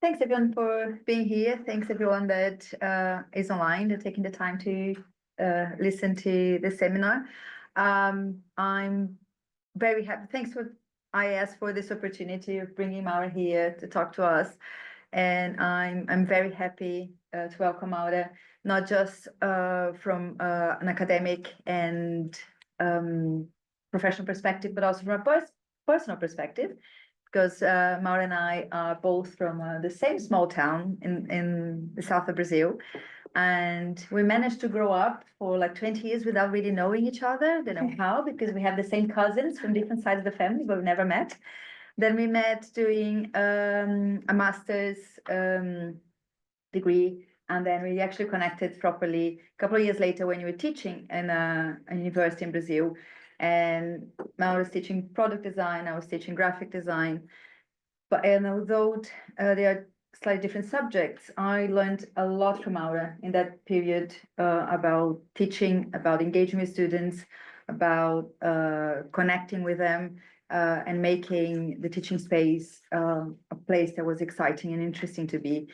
Thanks everyone for being here. Thanks everyone that is online and taking the time to listen to the seminar. I'm very happy. Thanks for IAS for this opportunity of bringing Maura here to talk to us. And I'm very happy to welcome Maura, not just from an academic and professional perspective, but also from a personal perspective. Because Maura and I are both from the same small town in the south of Brazil. And we managed to grow up for like 20 years without really knowing each other. Don't know how, because we have the same cousins from different sides of the family, but we never met. Then we met doing a master's degree. And then we actually connected properly a couple of years later when you were teaching in a university in Brazil. And Maura was teaching product design, I was teaching graphic design. And although they are slightly different subjects, I learned a lot from Maura in that period about teaching, about engaging with students, about connecting with them, and making the teaching space a place that was exciting and interesting to be.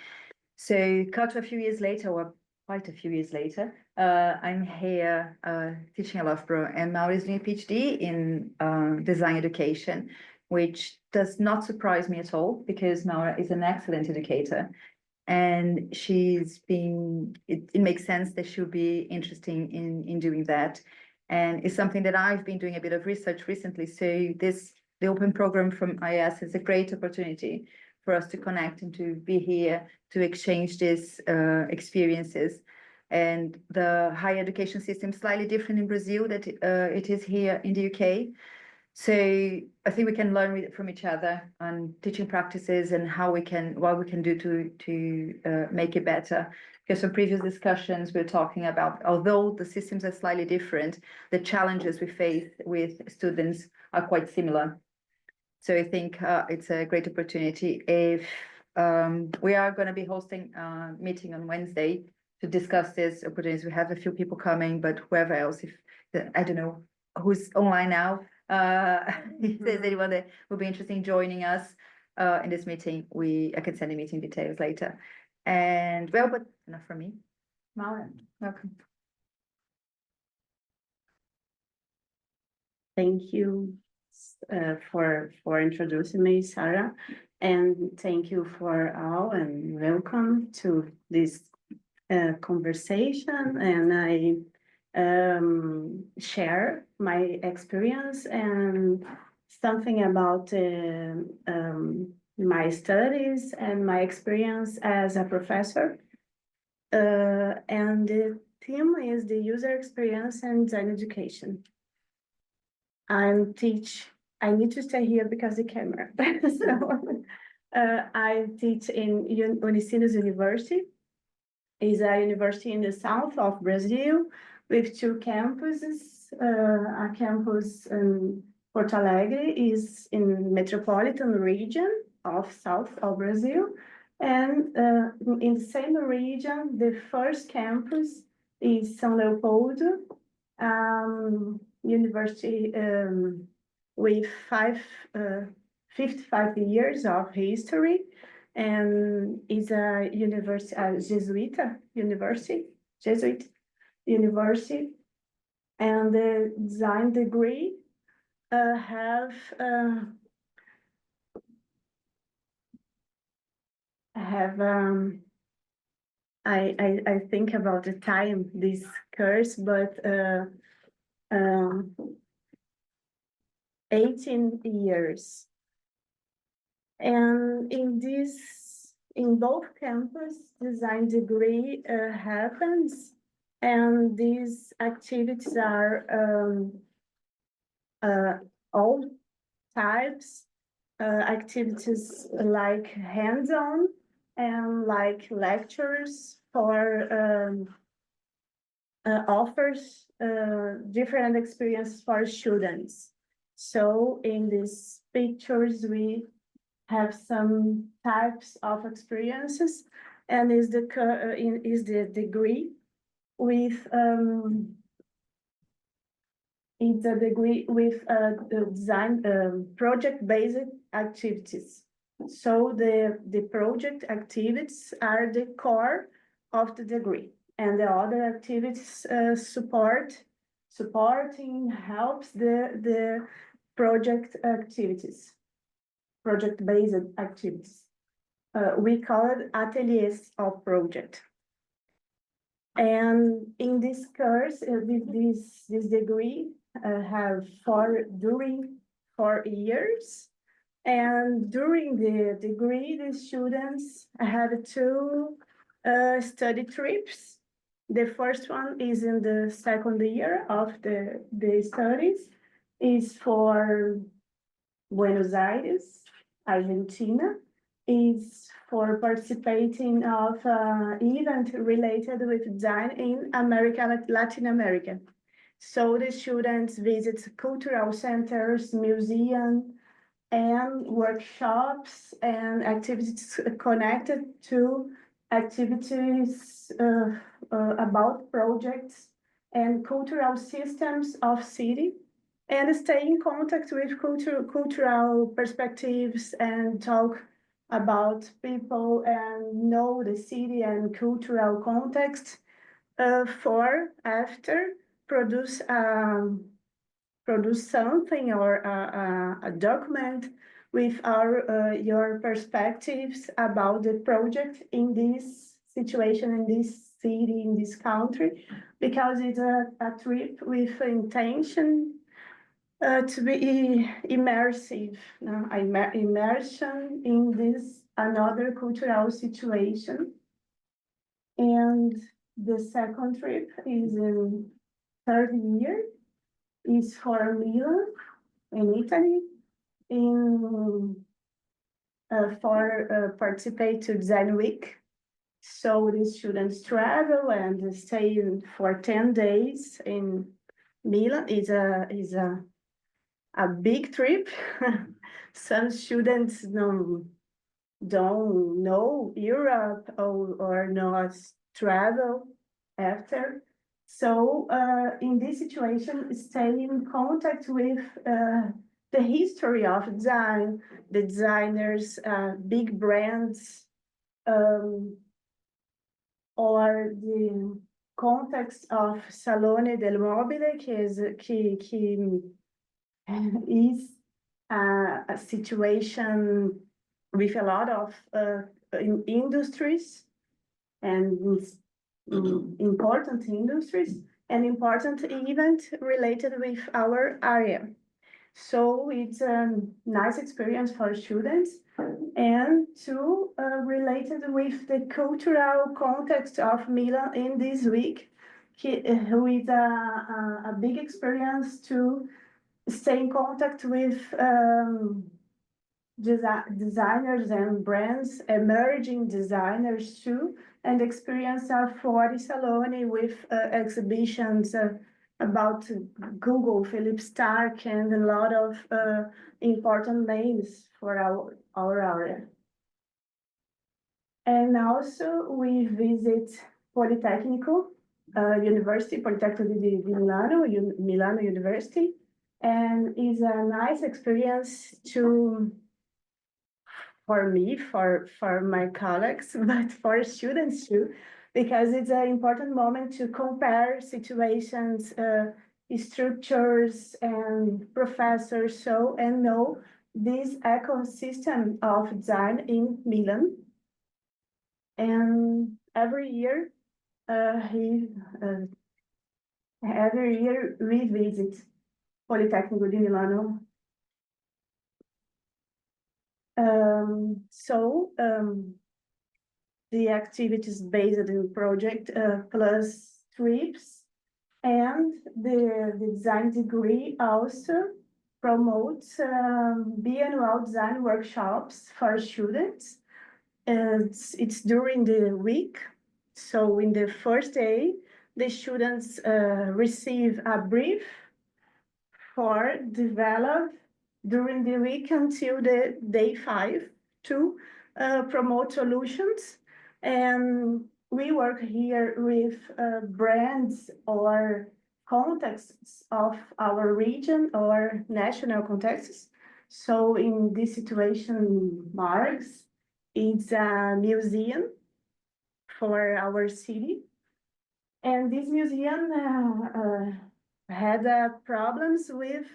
So cut a few years later, or quite a few years later, I'm here teaching at Loughborough, and Maura is doing a PhD in design education, which does not surprise me at all, because Maura is an excellent educator. And it makes sense that she'll be interested in doing that. And it's something that I've been doing a bit of research recently. So the open program from IAS is a great opportunity for us to connect and to be here to exchange these experiences. And the higher education system is slightly different in Brazil than it is here in the UK. So I think we can learn from each other on teaching practices and what we can do to make it better. Because from previous discussions, we're talking about, although the systems are slightly different, the challenges we face with students are quite similar. So I think it's a great opportunity. If we are going to be hosting a meeting on Wednesday to discuss this opportunities. We have a few people coming, but whoever else, I don't know who's online now, if there's anyone that would be interested in joining us in this meeting, I can send the meeting details later. And well, but enough from me. Maura, welcome. Thank you for introducing me, Sarah, and thank you for all, and welcome to this conversation. And I share my experience and something about my studies and my experience as a professor. And the theme is the user experience and design education. I need to stay here because the camera. So I teach in Unicinos University. It's a university in the south of Brazil with two campuses. A campus in Porto Alegre is in metropolitan region of south of Brazil. And in the same region, the first campus is São Leopoldo, university with 55 years of history, and is a university, Jesuit university, and the design degree I think about the time this course, but 18 years. And in both campus, design degree happens, and these activities are all types, activities like hands-on and like lectures for offers different experiences for students. So in these pictures, we have some types of experiences, and is the degree with the degree with the design project-based activities. So the project activities are the core of the degree, and the other activities supporting helps the project activities, project-based activities. We call it ateliers of project. And in this course, this degree have during 4 years. And during the degree, the students have two study trips. The first one is in the second year of the studies, is for Buenos Aires, Argentina, is for participating of event related with design in Latin America. So the students visit cultural centers, museums, and workshops and activities connected to activities about projects and cultural systems of city, and stay in contact with cultural perspectives and talk about people and know the city and cultural context for after produce something or a document with your perspectives about the project in this situation, in this city, in this country, because it's a trip with intention to be immersive, immersion in this another cultural situation. And the second trip is in third year, is for Milan in Italy, for participate to Design Week. So the students travel and stay for 10 days in Milan. Is a big trip. Some students don't know Europe or not travel after. So in this situation, stay in contact with the history of design, the designers, big brands, or the context of Salone del Mobile, is a situation with a lot of industries and important industries and important event related with our area. So it's a nice experience for students and to related with the cultural context of Milan in this week, with a big experience to stay in contact with designers and brands, emerging designers too, and experience of Fuori Salone with exhibitions about Google, Philip Stark, and a lot of important names for our area. And also we visit Politecnico University, Politecnico di Milano, Milano University, and it's a nice experience for me, for my colleagues, but for students too, because it's an important moment to compare situations, structures, and professors, and know this ecosystem of design in Milan. And every year we visit Politecnico di Milano. The activities based in project plus trips, and the design degree also promotes biannual design workshops for students. It's during the week. So in the first day, the students receive a brief for develop during the week until the day 5 to promote solutions. And we work here with brands or contexts of our region or national contexts. So in this situation, Marx, it's a museum for our city. And this museum had problems with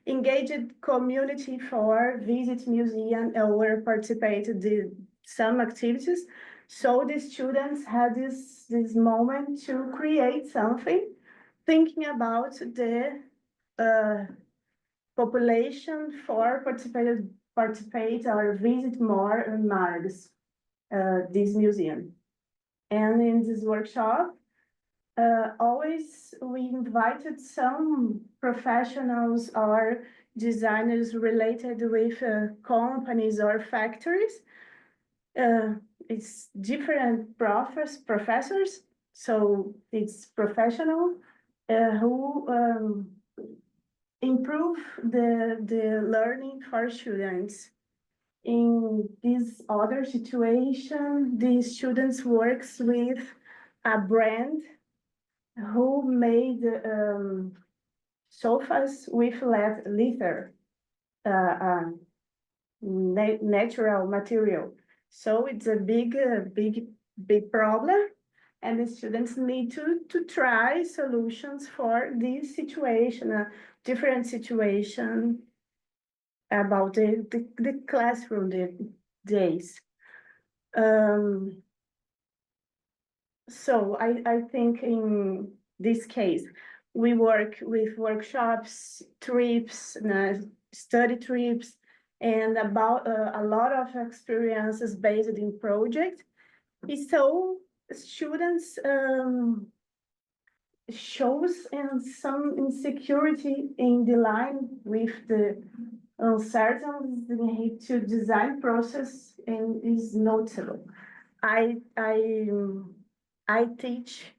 engaged community for visit museum or participated in some activities. So the students had this moment to create something, thinking about the population for participate or visit more in Margs, this museum. And in this workshop, always we invited some professionals or designers related with companies or factories. It's different professors, so it's professional who improve the learning for students. In this other situation, the students works with a brand who made sofas with leather, natural material. So it's a big problem, and the students need to try solutions for this situation, a different situation about the classroom days. So I think in this case, we work with workshops, trips, study trips, and about a lot of experiences based in project. So students shows and some insecurity in the line with the uncertainty to design process and is noticeable. I teach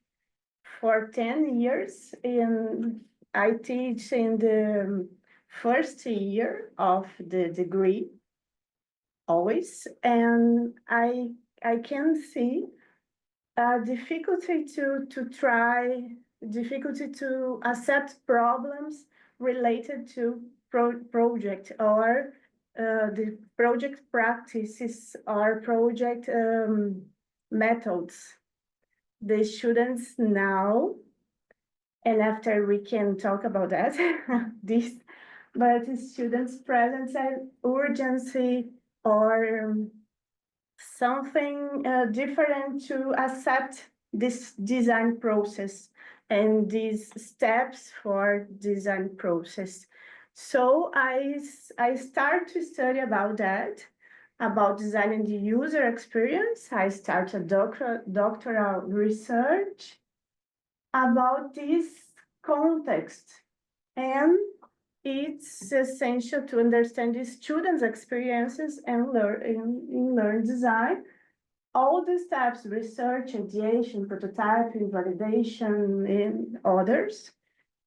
for 10 years and I teach in the first year of the degree always, and I can see a difficulty difficulty to accept problems related to project or the project practices or project methods. The students now, and after we can talk about that, but the students present an urgency or something different to accept this design process and these steps for design process. So I start to study about that, about designing the user experience. I start a doctoral research about this context, and it's essential to understand the students' experiences and learn design. All the steps, research, ideation, prototyping, validation, and others,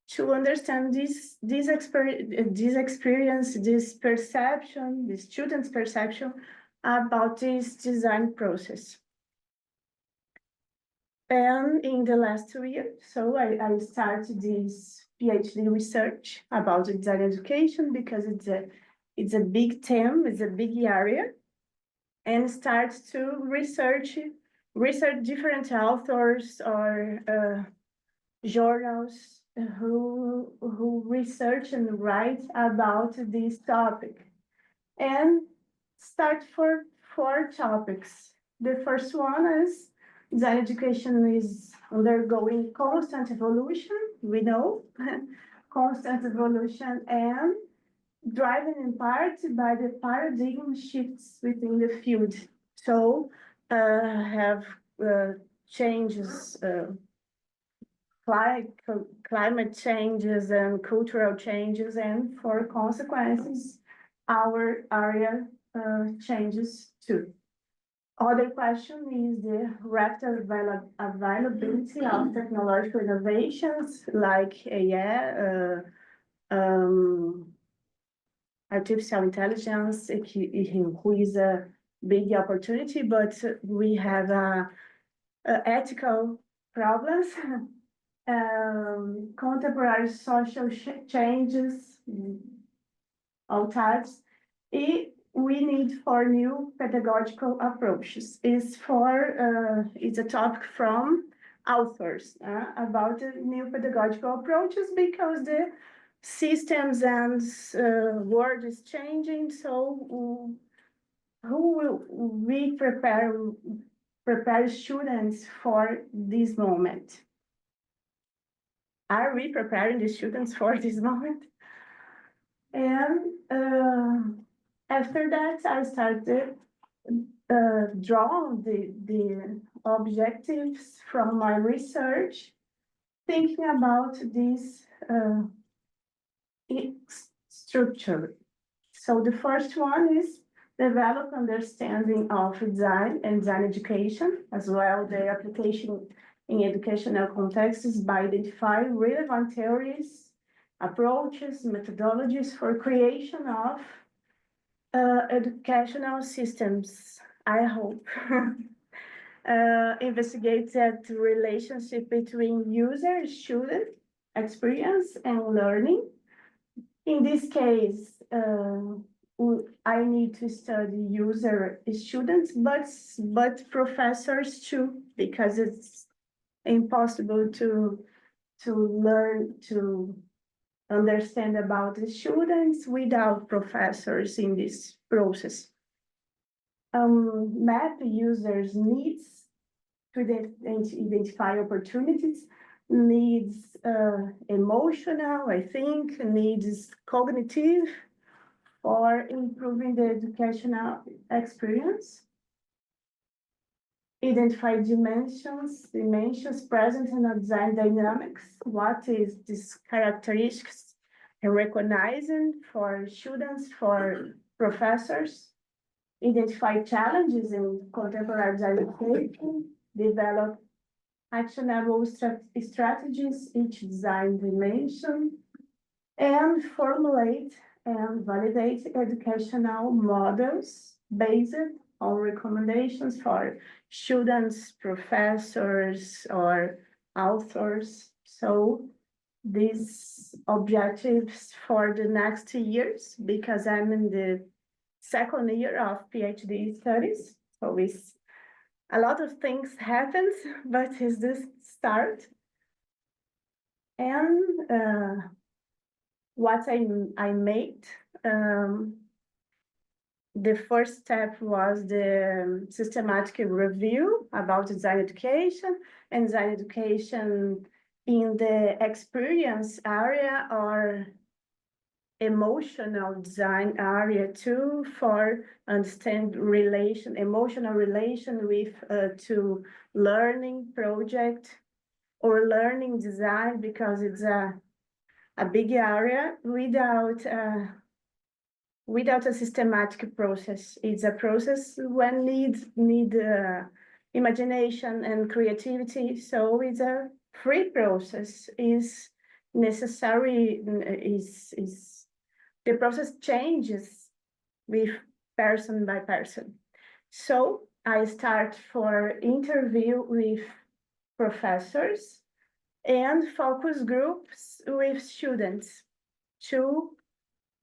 to understand this experience, this perception, the student's perception about this design process. And in the last 2 years, so I started this PhD research about design education because it's a big theme, it's a big area, and start to research different authors or journals who research and write about this topic, and start for 4 topics. The first one is design education is undergoing constant evolution, we know, constant evolution, and driven in part by the paradigm shifts within the field. So have changes, climate changes and cultural changes, and for consequences, our area changes too. Other question is the rapid availability of technological innovations like AI, artificial intelligence, who is a big opportunity, but we have ethical problems, contemporary social changes, all types, we need for new pedagogical approaches. It's a topic from authors about the new pedagogical approaches because the systems and world is changing. So who will we prepare students for this moment? Are we preparing the students for this moment? And after that, I started draw the objectives from my research, thinking about this structure. So the first one is develop understanding of design and design education, as well the application in educational contexts by identifying relevant theories, approaches, methodologies for creation of educational systems, I hope. Investigate that relationship between user, student, experience, and learning. In this case, I need to study user students, but professors too, because it's impossible to learn to understand about the students without professors in this process. Map users' needs to identify opportunities, needs emotional, I think, needs cognitive, for improving the educational experience. Identify dimensions present in a design dynamics. What is these characteristics and recognizing for students, for professors? Identify challenges in contemporary design education, develop actionable strategies, each design dimension, and formulate and validate educational models based on recommendations for students, professors, or authors. So these objectives for the next years, because I'm in the second year of PhD studies, so it's a lot of things happens, but it's the start. And what I made, the first step was the systematic review about design education and design education in the experience area or emotional design area too, for understand emotional relation with to learning project or learning design, because it's a big area without a systematic process. It's a process when need imagination and creativity. So it's a free process. Is necessary. Is the process changes with person by person. So I start for interview with professors and focus groups with students. Two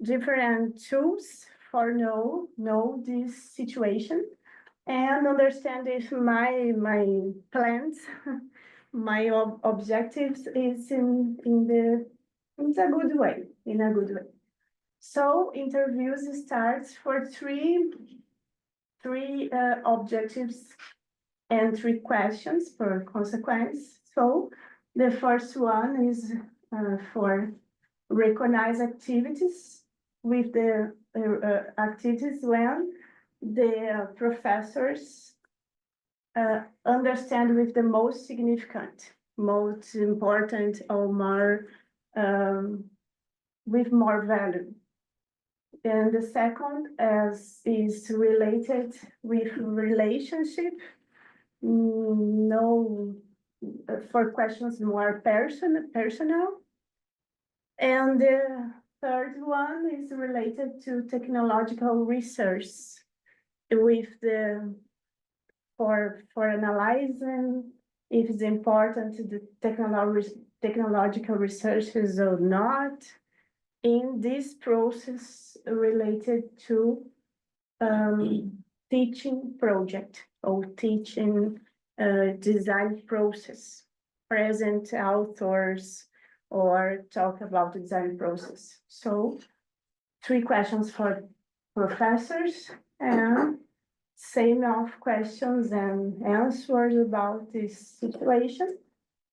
different tools for know this situation and understand if my plans, my objectives is in a good way, So interviews starts for three objectives and 3 questions per consequence. So the first one is for recognize activities with the activities when the professors understand with the most significant, most important, or more with more value. And the second is related with relationship, for questions more personal. And the third one is related to technological research with for analyzing if it's important to the technological researches or not. in this process related to teaching project or teaching design process, present authors or talk about the design process. So 3 questions for professors and same of questions and answers about this situation.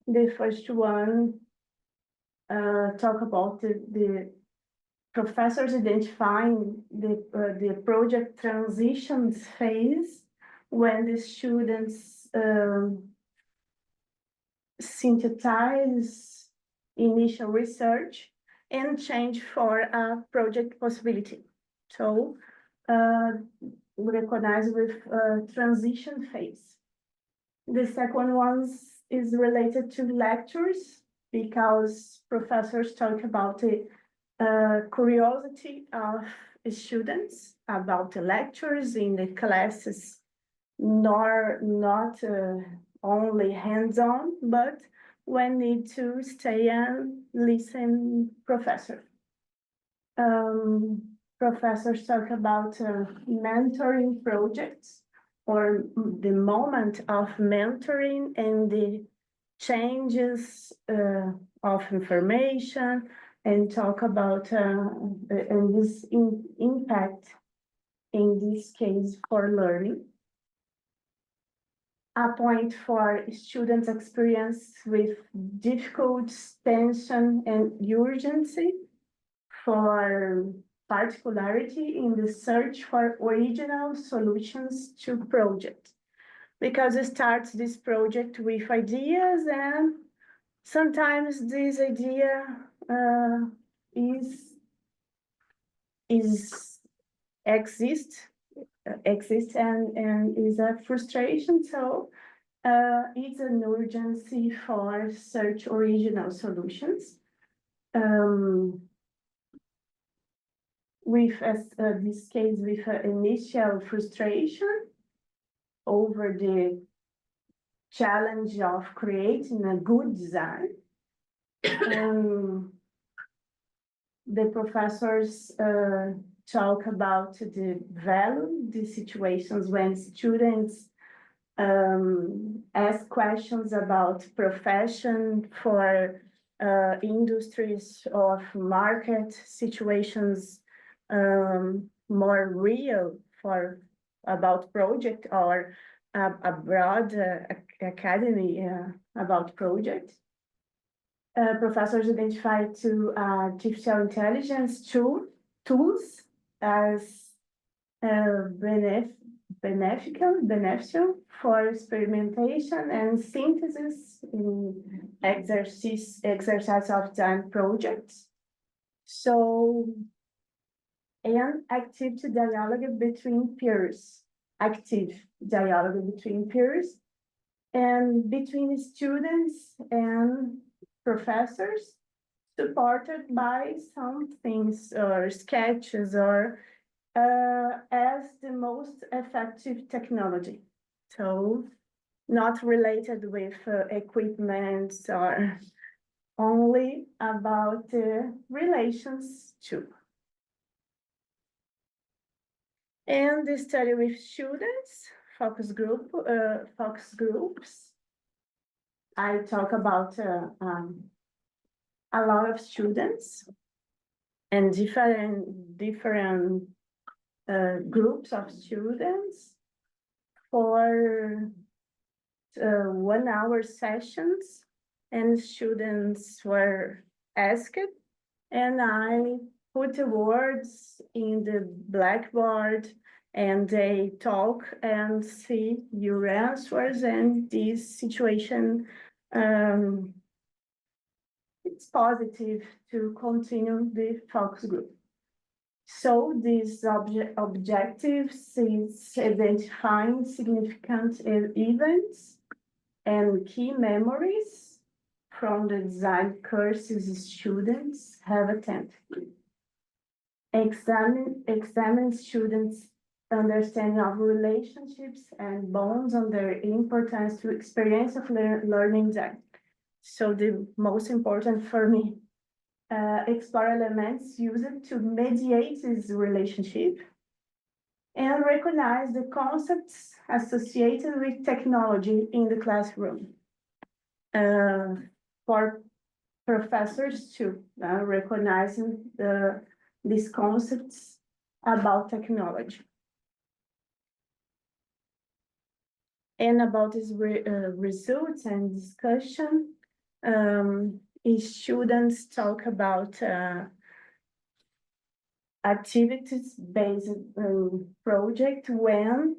The first one talk about the professors identifying the project transitions phase when the students synthesize initial research and change for a project possibility. So we recognize with transition phase. The second one is related to lectures because professors talk about the curiosity of students about the lectures in the classes, nor not only hands-on, but when need to stay and listen professor. Professors talk about mentoring projects or the moment of mentoring and the changes of information and talk about and this impact in this case for learning. A point for students' experience with difficult tension and urgency for particularity in the search for original solutions to project. Because it starts this project with ideas and sometimes this idea exists and is a frustration. So it's an urgency for search original solutions. With this case, with initial frustration over the challenge of creating a good design. The professors talk about the value, the situations when students ask questions about profession for industries of market situations more real for about project or a broad academy about project. Professors identify two artificial intelligence tools as beneficial for experimentation and synthesis in exercise of design projects. So, and active dialogue between peers, and between students and professors, supported by some things or sketches or as the most effective technology. So not related with equipment or only about the relations too. And the study with students, focus groups. I talk about a lot of students and different groups of students for 1 hour sessions, and students were asked, and I put the words in the blackboard and they talk and see your answers, and this situation it's positive to continue the focus group. So these objectives is identifying significant events and key memories from the design courses students have attended. Examine students' understanding of relationships and bonds and their importance to experience of learning design. So the most important for me explore elements used to mediate this relationship, and recognize the concepts associated with technology in the classroom. For professors to recognizing these concepts about technology. And about these results and discussion, students talk about activities-based project when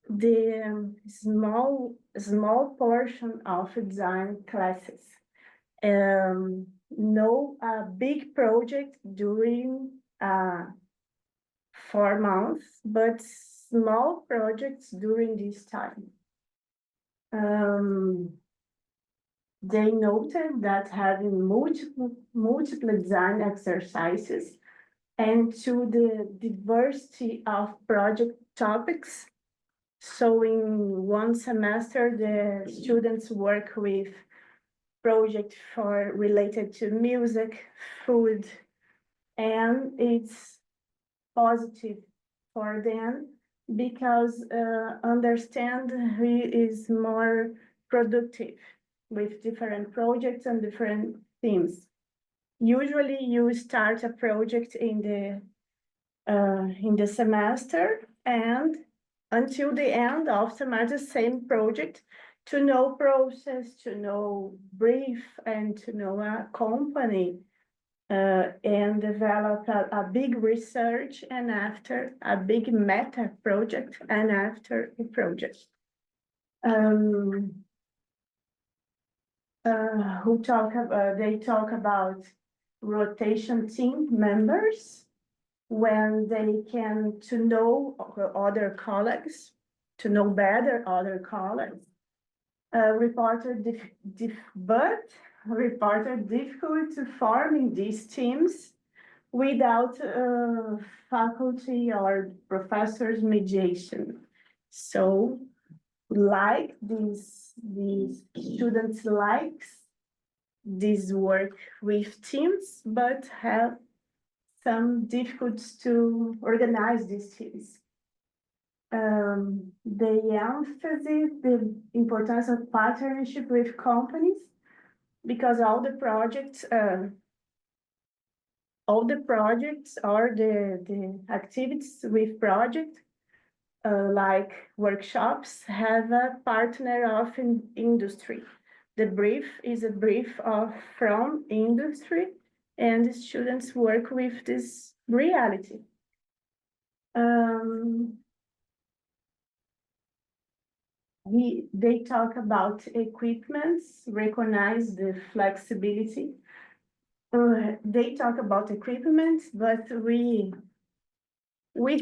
the small portion of design classes know a big project during 4 months, but small projects during this time. They noted that having multiple design exercises and to the diversity of project topics. So in one semester, the students work with project related to music, food, and it's positive for them because understand who is more productive with different projects and different themes. Usually you start a project in the semester and until the end of semester, same project to know process, to know brief, and to know a company, and develop a big research, and after a big meta project, and after a project. They talk about rotation team members when they can to know other colleagues, to know better other colleagues. Reported difficult to forming these teams without faculty or professors mediation. So like these students likes this work with teams, but have some difficulties to organize these teams. They emphasize the importance of partnership with companies because all the projects or the activities with project like workshops have a partner of industry. The brief is a brief from industry, and the students work with this reality. They talk about equipments, recognize the flexibility. They talk about equipment, but we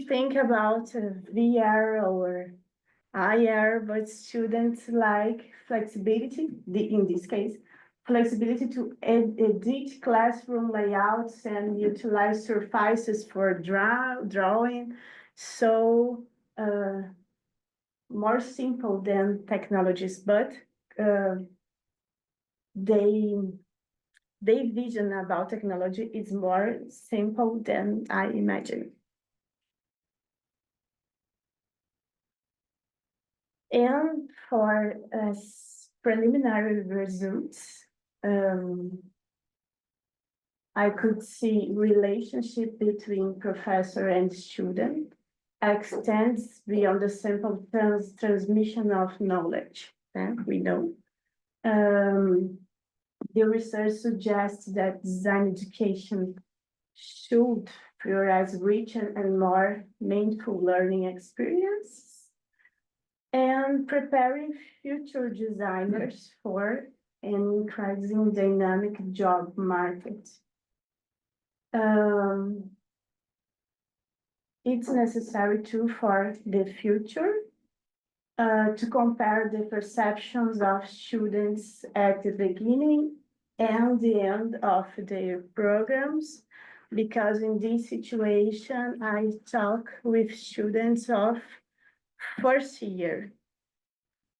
think about VR or IR, but students like flexibility, in this case, flexibility to edit classroom layouts and utilize surfaces for drawing. So more simple than technologies, but they vision about technology is more simple than I imagine. And for preliminary results, I could see relationship between professor and student extends beyond the simple transmission of knowledge. We know. The research suggests that design education should prioritize richer and more meaningful learning experience and preparing future designers for an increasing dynamic job market. It's necessary too for the future to compare the perceptions of students at the beginning and the end of their programs, because in this situation, I talk with students of first year.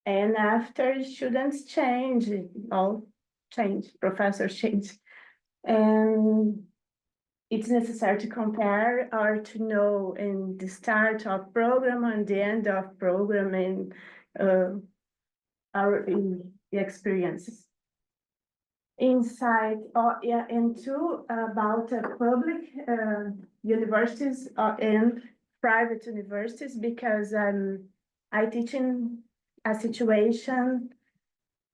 And after students change, all change, professors change. And it's necessary to compare or to know in the start of program and the end of program and our experiences. Inside, yeah, and two, about public universities and private universities, because I teach in a situation,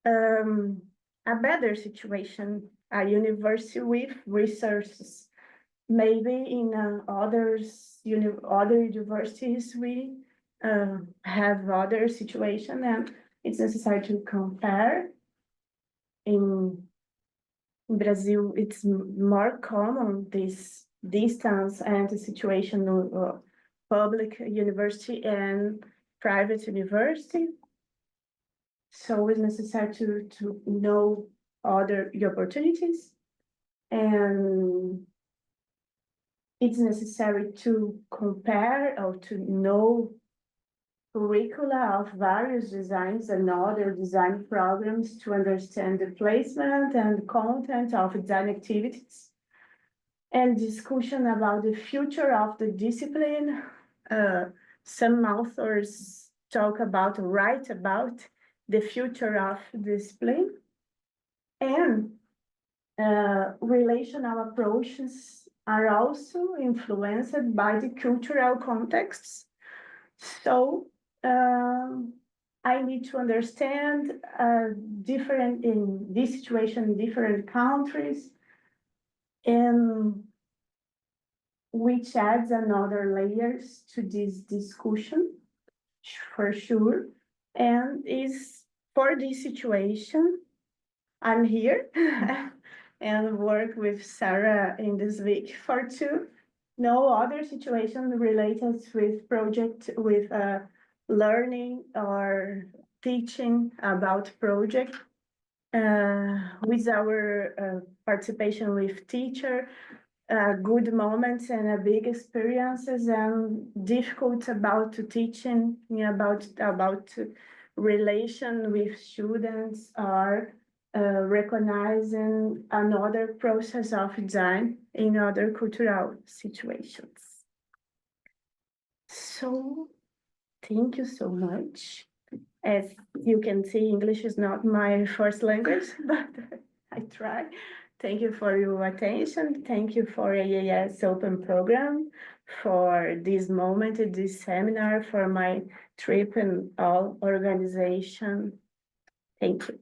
a better situation, a university with resources. Maybe in other universities we have other situation, and it's necessary to compare. In Brazil, it's more common this distance and the situation of public university and private university. So it's necessary to know other opportunities, and it's necessary to compare or to know curricula of various designs and other design programs to understand the placement and content of design activities, and discussion about the future of the discipline. Some authors write about the future of discipline, and relational approaches are also influenced by the cultural contexts. So I need to understand different in this situation in different countries, and which adds another layers to this discussion for sure. And is for this situation, I'm here and work with Sarah in this week for two. No other situation related with project with learning or teaching about project with our participation with teacher, good moments and big experiences, and difficult about teaching about relation with students, or recognizing another process of design in other cultural situations. So thank you so much. As you can see, English is not my first language, but I try. Thank you for your attention. Thank you for AAS Open Program, for this moment, this seminar, for my trip and all organization. Thank you.